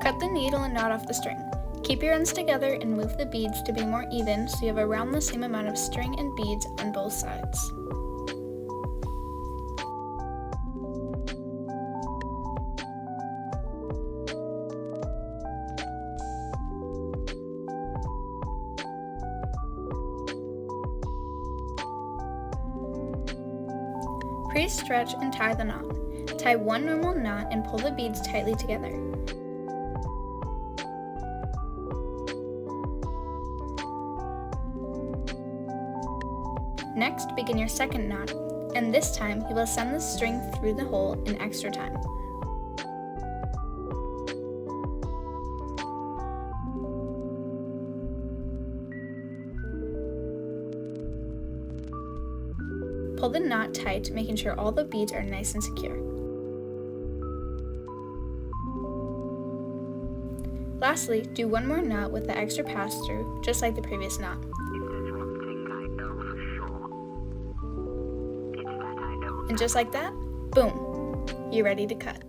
Cut the needle and knot off the string. Keep your ends together and move the beads to be more even so you have around the same amount of string and beads on both sides. Pre-stretch and tie the knot. Tie one normal knot and pull the beads tightly together. Next, begin your second knot, and this time you will send the string through the hole an extra time. Pull the knot tight, making sure all the beads are nice and secure. Lastly, do one more knot with the extra pass-through, just like the previous knot. And just like that, boom, you're ready to cut.